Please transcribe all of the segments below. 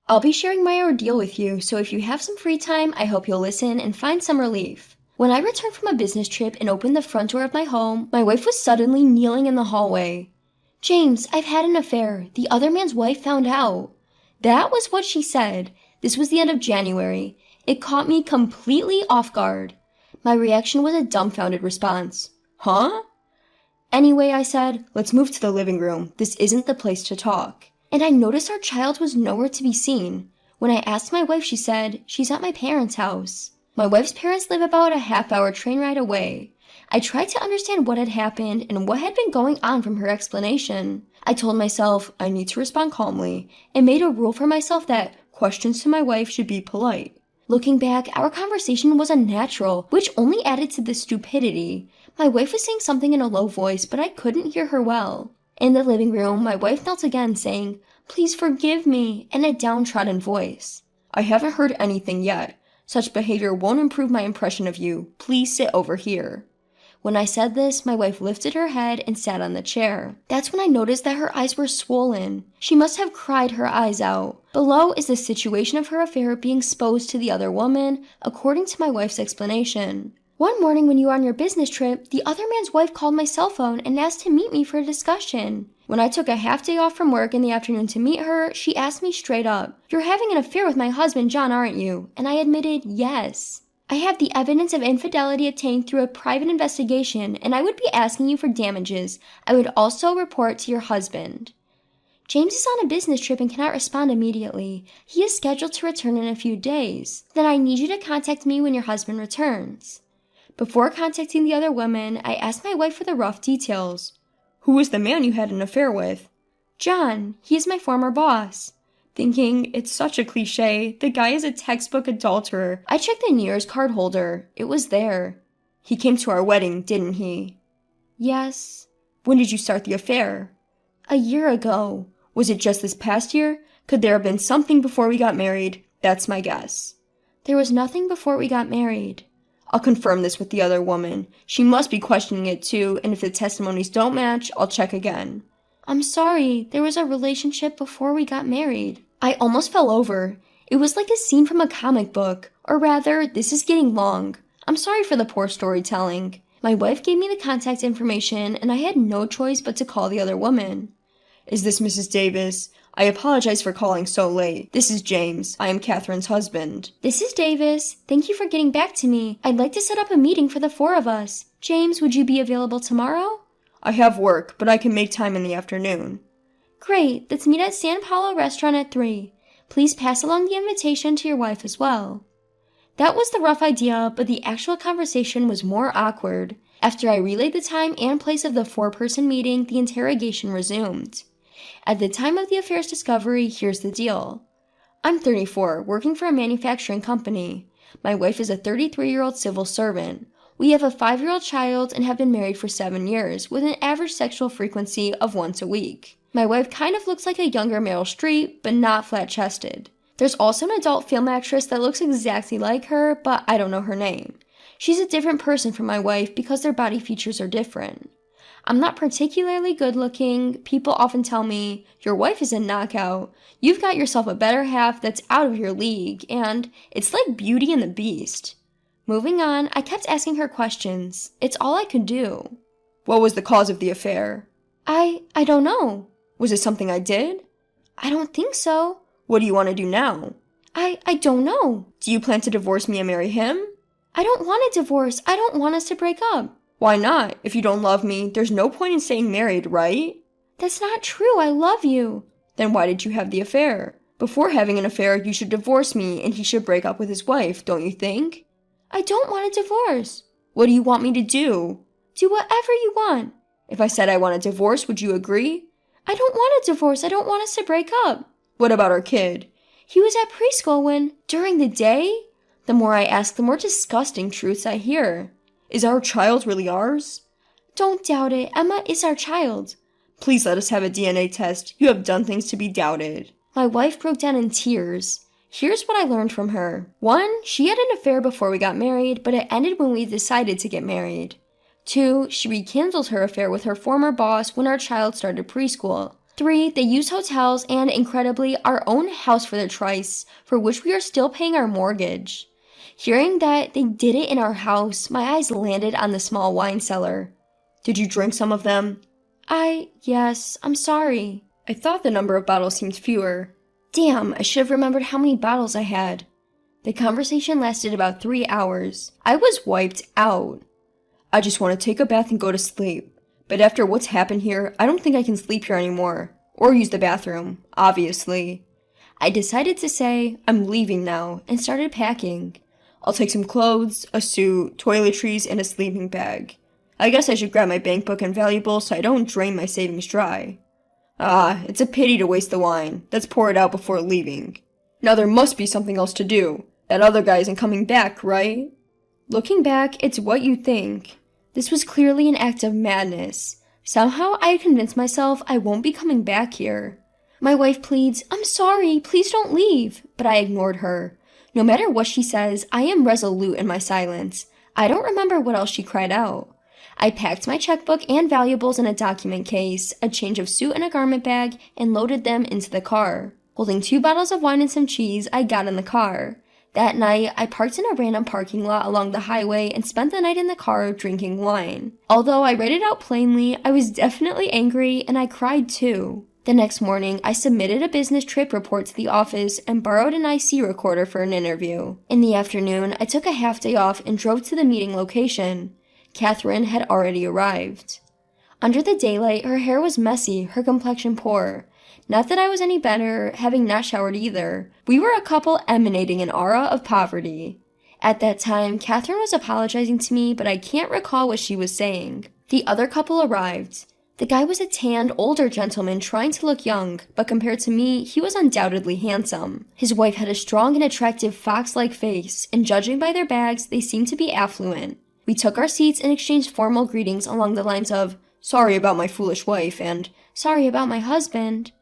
I'll be sharing my ordeal with you, so if you have some free time, I hope you'll listen and find some relief. When I returned from a business trip and opened the front door of my home, my wife was suddenly kneeling in the hallway. "James, I've had an affair. The other man's wife found out." That was what she said. This was the end of January. It caught me completely off guard. My reaction was a dumbfounded response. "Huh?" "Anyway," I said, "let's move to the living room. This isn't the place to talk." And I noticed our child was nowhere to be seen. When I asked my wife, she said, "She's at my parents' house." My wife's parents live about a half-hour train ride away. I tried to understand what had happened and what had been going on from her explanation. I told myself I need to respond calmly and made a rule for myself that questions to my wife should be polite. Looking back, our conversation was unnatural, which only added to the stupidity. My wife was saying something in a low voice, but I couldn't hear her well. In the living room, my wife knelt again, saying, "Please forgive me," in a downtrodden voice. "I haven't heard anything yet. Such behavior won't improve my impression of you. Please sit over here." When I said this, my wife lifted her head and sat on the chair. That's when I noticed that her eyes were swollen. She must have cried her eyes out. Below is the situation of her affair being exposed to the other woman, according to my wife's explanation. "One morning when you were on your business trip, the other man's wife called my cell phone and asked to meet me for a discussion. When I took a half day off from work in the afternoon to meet her, she asked me straight up, 'You're having an affair with my husband, John, aren't you?' And I admitted yes. I have the evidence of infidelity obtained through a private investigation, and I would be asking you for damages. I would also report to your husband. James is on a business trip and cannot respond immediately. He is scheduled to return in a few days. Then I need you to contact me when your husband returns." Before contacting the other woman, I asked my wife for the rough details. "Who was the man you had an affair with?" "John. He is my former boss." Thinking, it's such a cliche, the guy is a textbook adulterer. I checked the New Year's card holder. It was there. "He came to our wedding, didn't he?" "Yes." "When did you start the affair?" "A year ago." "Was it just this past year? Could there have been something before we got married? That's my guess." "There was nothing before we got married." "I'll confirm this with the other woman. She must be questioning it too, and if the testimonies don't match, I'll check again." "I'm sorry, there was a relationship before we got married." I almost fell over. It was like a scene from a comic book. Or rather, this is getting long. I'm sorry for the poor storytelling. My wife gave me the contact information, and I had no choice but to call the other woman. "Is this Mrs. Davis? I apologize for calling so late. This is James. I am Catherine's husband." "This is Davis. Thank you for getting back to me. I'd like to set up a meeting for the four of us. James, would you be available tomorrow?" "I have work, but I can make time in the afternoon." "Great. Let's meet at San Paulo Restaurant at 3. Please pass along the invitation to your wife as well." That was the rough idea, but the actual conversation was more awkward. After I relayed the time and place of the 4-person meeting, the interrogation resumed. At the time of the affair's discovery, here's the deal. I'm 34, working for a manufacturing company. My wife is a 33-year-old civil servant. We have a 5-year-old child and have been married for 7 years, with an average sexual frequency of once a week. My wife kind of looks like a younger Meryl Streep, but not flat-chested. There's also an adult film actress that looks exactly like her, but I don't know her name. She's a different person from my wife because their body features are different. I'm not particularly good-looking. People often tell me, "Your wife is a knockout. You've got yourself a better half that's out of your league," and it's like Beauty and the Beast. Moving on, I kept asking her questions. It's all I could do. "What was the cause of the affair?" I don't know." "Was it something I did?" "I don't think so." "What do you want to do now?" I don't know." "Do you plan to divorce me and marry him?" "I don't want a divorce. I don't want us to break up." "Why not? If you don't love me, there's no point in staying married, right?" "That's not true. I love you." "Then why did you have the affair? Before having an affair, you should divorce me and he should break up with his wife, don't you think?" "I don't want a divorce." "What do you want me to do?" "Do whatever you want." "If I said I want a divorce, would you agree?" "I don't want a divorce. I don't want us to break up." "What about our kid?" "He was at preschool when, during the day?" The more I ask, the more disgusting truths I hear. "Is our child really ours?" "Don't doubt it. Emma is our child." "Please let us have a DNA test. You have done things to be doubted." My wife broke down in tears. Here's what I learned from her. 1, she had an affair before we got married, but it ended when we decided to get married. 2, she rekindled her affair with her former boss when our child started preschool. 3, they use hotels and, incredibly, our own house for their trysts, for which we are still paying our mortgage. Hearing that they did it in our house, my eyes landed on the small wine cellar. Did you drink some of them? Yes, I'm sorry. I thought the number of bottles seemed fewer. Damn, I should have remembered how many bottles I had. The conversation lasted about 3 hours. I was wiped out. I just want to take a bath and go to sleep. But after what's happened here, I don't think I can sleep here anymore. Or use the bathroom, obviously. I decided to say, I'm leaving now, and started packing. I'll take some clothes, a suit, toiletries, and a sleeping bag. I guess I should grab my bank book and valuables so I don't drain my savings dry. It's a pity to waste the wine. Let's pour it out before leaving. Now there must be something else to do. That other guy isn't coming back, right? Looking back, it's what you think. This was clearly an act of madness. Somehow I had convinced myself I won't be coming back here. My wife pleads, I'm sorry, please don't leave, but I ignored her. No matter what she says, I am resolute in my silence. I don't remember what else she cried out. I packed my checkbook and valuables in a document case, a change of suit and a garment bag, and loaded them into the car. Holding 2 bottles of wine and some cheese, I got in the car. That night, I parked in a random parking lot along the highway and spent the night in the car drinking wine. Although I read it out plainly, I was definitely angry and I cried too. The next morning, I submitted a business trip report to the office and borrowed an IC recorder for an interview. In the afternoon, I took a half day off and drove to the meeting location. Catherine had already arrived. Under the daylight, her hair was messy, her complexion poor. Not that I was any better, having not showered either. We were a couple emanating an aura of poverty. At that time, Catherine was apologizing to me, but I can't recall what she was saying. The other couple arrived. The guy was a tanned, older gentleman trying to look young, but compared to me, he was undoubtedly handsome. His wife had a strong and attractive fox-like face, and judging by their bags, they seemed to be affluent. We took our seats and exchanged formal greetings along the lines of, sorry about my foolish wife, and sorry about my husband.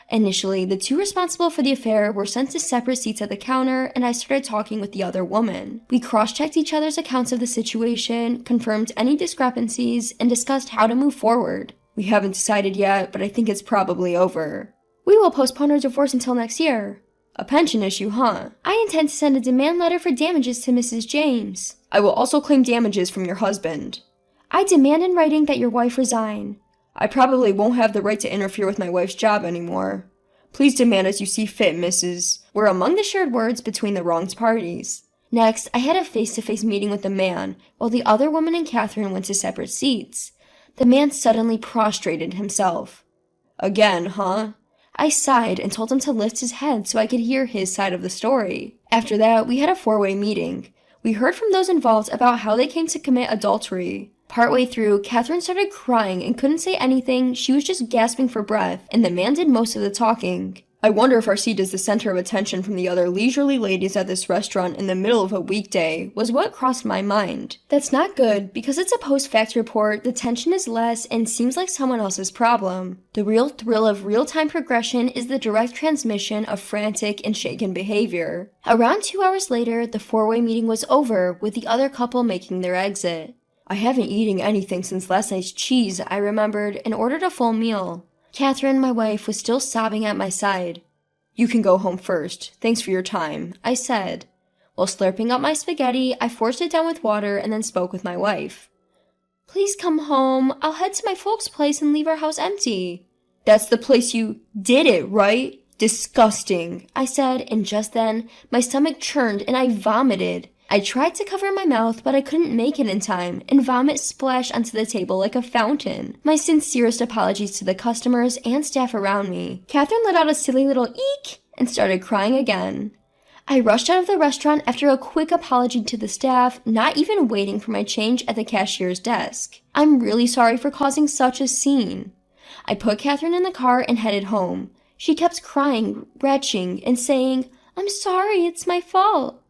Initially, the 2 responsible for the affair were sent to separate seats at the counter, and I started talking with the other woman. We cross-checked each other's accounts of the situation, confirmed any discrepancies, and discussed how to move forward. We haven't decided yet, but I think it's probably over. We will postpone our divorce until next year. A pension issue, huh? I intend to send a demand letter for damages to Mrs. James. I will also claim damages from your husband. I demand in writing that your wife resign. I probably won't have the right to interfere with my wife's job anymore. Please demand as you see fit, Mrs. were among the shared words between the wronged parties. Next, I had a face-to-face meeting with the man, while the other woman and Catherine went to separate seats. The man suddenly prostrated himself. Again, huh? I sighed and told him to lift his head so I could hear his side of the story. After that, we had a 4-way meeting. We heard from those involved about how they came to commit adultery. Partway through, Catherine started crying and couldn't say anything. She was just gasping for breath, and the man did most of the talking. I wonder if our seat is the center of attention from the other leisurely ladies at this restaurant in the middle of a weekday, was what crossed my mind. That's not good, because it's a post-fact report, the tension is less, and seems like someone else's problem. The real thrill of real-time progression is the direct transmission of frantic and shaken behavior. Around 2 hours later, the 4-way meeting was over, with the other couple making their exit. I haven't eaten anything since last night's cheese, I remembered, and ordered a full meal. Catherine, my wife, was still sobbing at my side. You can go home first. Thanks for your time, I said. While slurping up my spaghetti, I forced it down with water and then spoke with my wife. Please come home. I'll head to my folks' place and leave our house empty. That's the place you did it, right? Disgusting, I said, and just then, my stomach churned and I vomited. I tried to cover my mouth, but I couldn't make it in time, and vomit splashed onto the table like a fountain. My sincerest apologies to the customers and staff around me. Catherine let out a silly little eek and started crying again. I rushed out of the restaurant after a quick apology to the staff, not even waiting for my change at the cashier's desk. I'm really sorry for causing such a scene. I put Catherine in the car and headed home. She kept crying, retching, and saying, I'm sorry, it's my fault.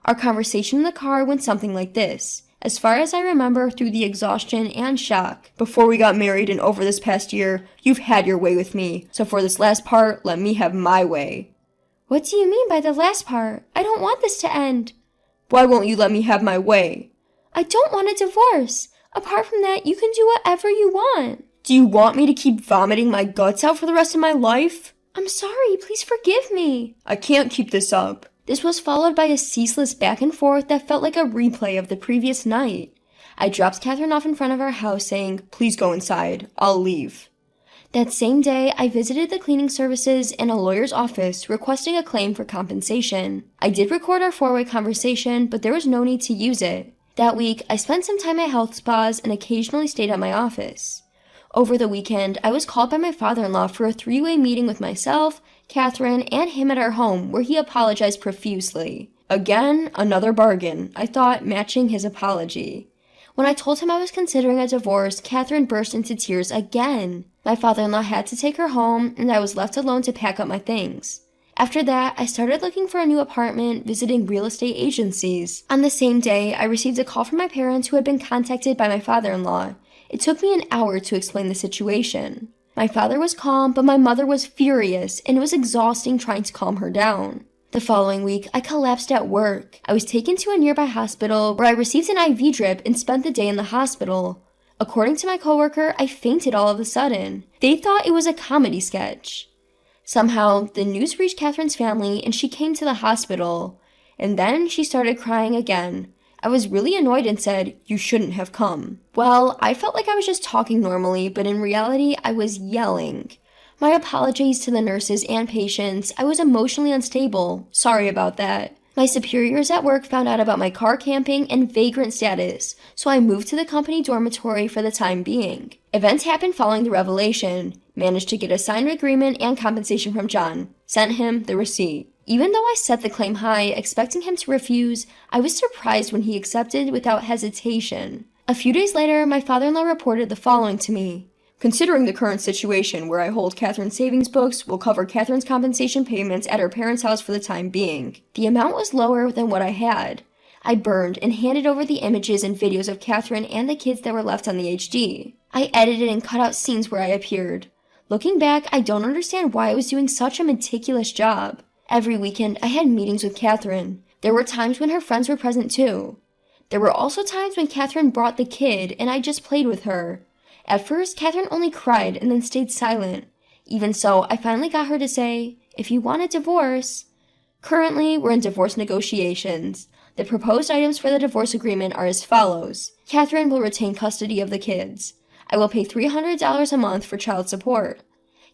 Our conversation in the car went something like this. As far as I remember through the exhaustion and shock. Before we got married and over this past year, you've had your way with me. So for this last part, let me have my way. What do you mean by the last part? I don't want this to end. Why won't you let me have my way? I don't want a divorce. Apart from that, you can do whatever you want. Do you want me to keep vomiting my guts out for the rest of my life? I'm sorry, please forgive me. I can't keep this up. This was followed by a ceaseless back and forth that felt like a replay of the previous night. I dropped Catherine off in front of our house saying, please go inside, I'll leave. That same day, I visited the cleaning services and a lawyer's office requesting a claim for compensation. I did record our four-way conversation, but there was no need to use it. That week, I spent some time at health spas and occasionally stayed at my office. Over the weekend, I was called by my father-in-law for a three-way meeting with myself, Catherine, and him at our home, where he apologized profusely. Again, another bargain, I thought, matching his apology. When I told him I was considering a divorce, Catherine burst into tears again. My father-in-law had to take her home, and I was left alone to pack up my things. After that, I started looking for a new apartment, visiting real estate agencies. On the same day, I received a call from my parents who had been contacted by my father-in-law. It took me an hour to explain the situation. My father was calm, but my mother was furious, and it was exhausting trying to calm her down. The following week, I collapsed at work. I was taken to a nearby hospital where I received an IV drip and spent the day in the hospital. According to my coworker, I fainted all of a sudden. They thought it was a comedy sketch. Somehow, the news reached Catherine's family and she came to the hospital. And then she started crying again. I was really annoyed and said, you shouldn't have come. Well, I felt like I was just talking normally, but in reality, I was yelling. My apologies to the nurses and patients. I was emotionally unstable. Sorry about that. My superiors at work found out about my car camping and vagrant status, so I moved to the company dormitory for the time being. Events happened following the revelation. Managed to get a signed agreement and compensation from John. Sent him the receipt. Even though I set the claim high, expecting him to refuse, I was surprised when he accepted without hesitation. A few days later, my father-in-law reported the following to me. Considering the current situation where I hold Catherine's savings books will cover Catherine's compensation payments at her parents' house for the time being. The amount was lower than what I had. I burned and handed over the images and videos of Catherine and the kids that were left on the HD. I edited and cut out scenes where I appeared. Looking back, I don't understand why I was doing such a meticulous job. Every weekend, I had meetings with Catherine. There were times when her friends were present too. There were also times when Catherine brought the kid and I just played with her. At first, Catherine only cried and then stayed silent. Even so, I finally got her to say, if you want a divorce. Currently, we're in divorce negotiations. The proposed items for the divorce agreement are as follows. Catherine will retain custody of the kids. I will pay $300 a month for child support.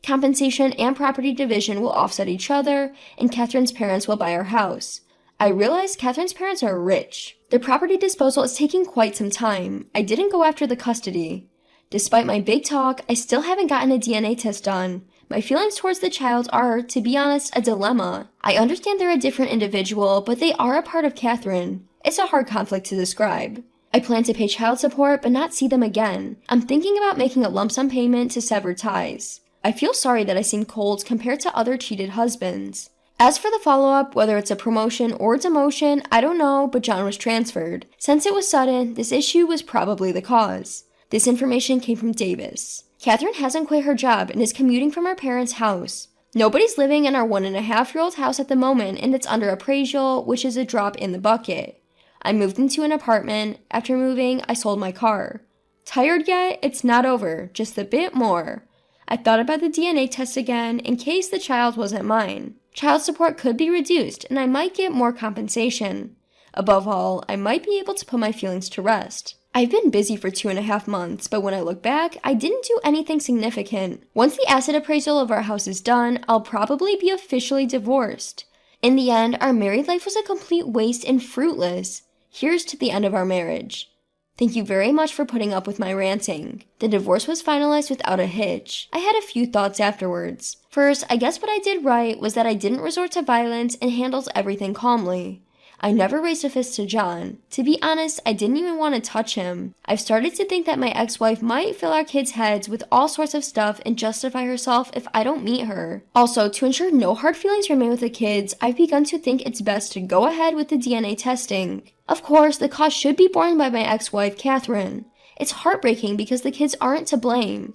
Compensation and property division will offset each other, and Catherine's parents will buy our house. I realize Catherine's parents are rich. The property disposal is taking quite some time. I didn't go after the custody. Despite my big talk, I still haven't gotten a DNA test done. My feelings towards the child are, to be honest, a dilemma. I understand they're a different individual, but they are a part of Catherine. It's a hard conflict to describe. I plan to pay child support, but not see them again. I'm thinking about making a lump sum payment to sever ties. I feel sorry that I seem cold compared to other cheated husbands. As for the follow-up, whether it's a promotion or demotion, I don't know, but John was transferred. Since it was sudden, this issue was probably the cause. This information came from Davis. Catherine hasn't quit her job and is commuting from her parents' house. Nobody's living in our 1.5-year-old house at the moment, and it's under appraisal, which is a drop in the bucket. I moved into an apartment. After moving, I sold my car. Tired yet? It's not over, just a bit more. I thought about the DNA test again in case the child wasn't mine. Child support could be reduced, and I might get more compensation. Above all, I might be able to put my feelings to rest. I've been busy for 2.5 months, but when I look back, I didn't do anything significant. Once the asset appraisal of our house is done, I'll probably be officially divorced. In the end, our married life was a complete waste and fruitless. Here's to the end of our marriage. Thank you very much for putting up with my ranting. The divorce was finalized without a hitch. I had a few thoughts afterwards. First, I guess what I did right was that I didn't resort to violence and handled everything calmly. I never raised a fist to John. To be honest, I didn't even want to touch him. I've started to think that my ex-wife might fill our kids' heads with all sorts of stuff and justify herself if I don't meet her. Also, to ensure no hard feelings remain with the kids, I've begun to think it's best to go ahead with the DNA testing. Of course, the cost should be borne by my ex-wife, Catherine. It's heartbreaking because the kids aren't to blame.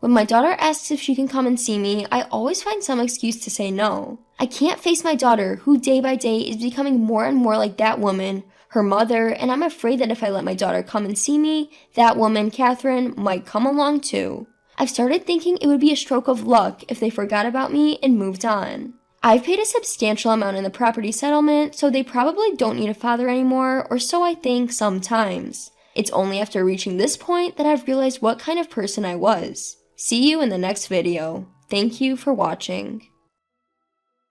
When my daughter asks if she can come and see me, I always find some excuse to say no. I can't face my daughter, who day by day is becoming more and more like that woman, her mother, and I'm afraid that if I let my daughter come and see me, that woman, Catherine, might come along too. I've started thinking it would be a stroke of luck if they forgot about me and moved on. I've paid a substantial amount in the property settlement, so they probably don't need a father anymore, or so I think sometimes. It's only after reaching this point that I've realized what kind of person I was. See you in the next video. Thank you for watching.